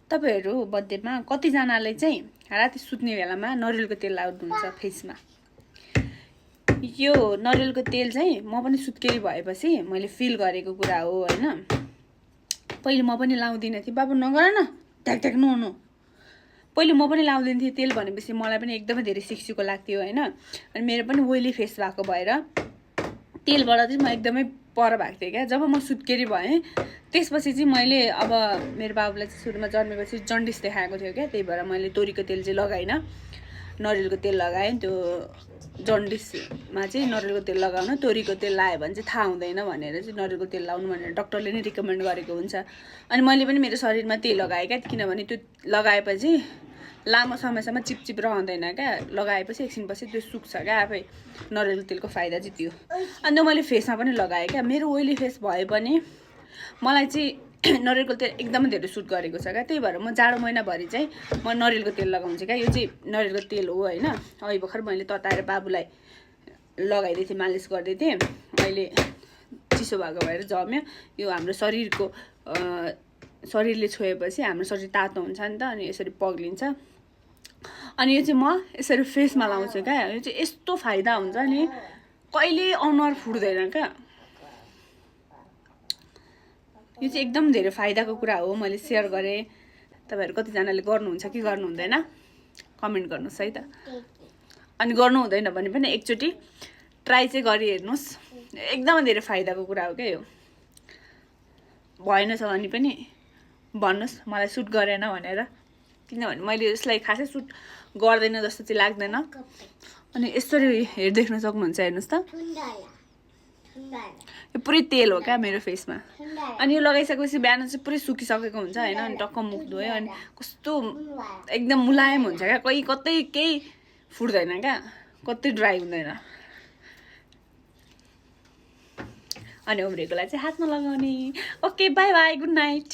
तपाईहरु बर्थडेमा कतिजनाले चाहिँ राति सुत्ने बेलामा नरिवलको तेल लाउनुहुन्छ फेसमा। यो नरिवलको तेल चाहिँ म पनि सुत्केरी भएपछि मैले फिल गरेको कुरा हो हैन। पहिले म पनि लाउँदिन थिए, बाबु नगर न ट्याक ट्याक नुनु। पहिले म पनि लाउँदिन थिए तेल भनेपछि मलाई पनि एकदमै धेरै सिक्सिको लाग्थ्यो हैन। अनि मेरो पनि ओइली फेस भएको भएर तेलबाट चाहिँ म एकदमै पर भएको थिएँ क्या। जब म सुत्केरी भएँ त्यसपछि चाहिँ मैले अब मेरो बाबुलाई चाहिँ सुरुमा जन्मेपछि जन्डिस देखाएको थियो क्या, त्यही भएर मैले तोरीको तेल चाहिँ लगाइन, नरिवलको तेल लगाएँ। त्यो जन्डिसमा चाहिँ नरिवलको तेल लगाउन, तोरीको तेल लायो भने चाहिँ थाहा हुँदैन भनेर चाहिँ नरिवलको तेल लाउनु भनेर डाक्टरले नै रिकमेन्ड गरेको हुन्छ। अनि मैले पनि मेरो शरीरमा तेल लगाएँ क्या, किनभने त्यो लगाएपछि लामो समयसम्म चिपचिप रहँदैन क्या। लगाएपछि एकछिनपछि त्यो सुक्छ क्या आफै। नरिवलको तेलको फाइदा चाहिँ त्यो। अनि त्यो मैले फेसमा पनि लगाएँ क्या। मेरो ओइली फेस भए पनि मलाई चाहिँ नरिवलको तेल एकदमै धेरै सुट गरेको छ क्या। त्यही भएर म जाडो महिनाभरि चाहिँ म नरिवलको तेल लगाउँछु क्या। यो चाहिँ नरिवलको तेल हो हैन। अहिले भर्खर मैले तताएर बाबुलाई लगाइदिए थिएँ, मालिस गर्दै थिएँ। अहिले चिसो भएको भएर जम्यो। यो हाम्रो शरीरको शरीरले छोएपछि हाम्रो शरीर तातो हुन्छ नि त, अनि यसरी पग्लिन्छ। अनि यो चाहिँ म यसरी फेसमा लाउँछु क्या। यो चाहिँ यस्तो फाइदा हुन्छ नि, कहिले अनुहार फुट्दैन क्या। यो चाहिँ एकदम धेरै फाइदाको कुरा हो, मैले सेयर गरेँ। तपाईहरु कतिजनाले गर्नुहुन्छ कि गर्नु हुँदैन कमेन्ट गर्नुस् है त। अनि गर्नु हुँदैन भने पनि एकचोटी ट्राई चाहिँ गरि हेर्नुस्, एकदमै धेरै फाइदाको कुरा हो क्या यो। भएन छ भने पनि भन्नुस् मलाई सुट गरेन भनेर, किनभने मैले यसलाई खासै सुट गर्दैन जस्तो चाहिँ लाग्दैन। अनि यसरी देख्न सक्नुहुन्छ, हेर्नुस् त यो पुरै तेल हो क्या मेरो फेसमा। अनि यो लगाइसकेपछि बिहान चाहिँ पुरै सुकिसकेको हुन्छ हैन। अनि टक्क मुख धोयो अनि कस्तो एकदम मुलायम हुन्छ क्या, कतै केही फुट्दैन क्या, कतै ड्राई हुँदैन। अनि उम्रेकोलाई चाहिँ हातमा लगाउने। Okay by by, good night.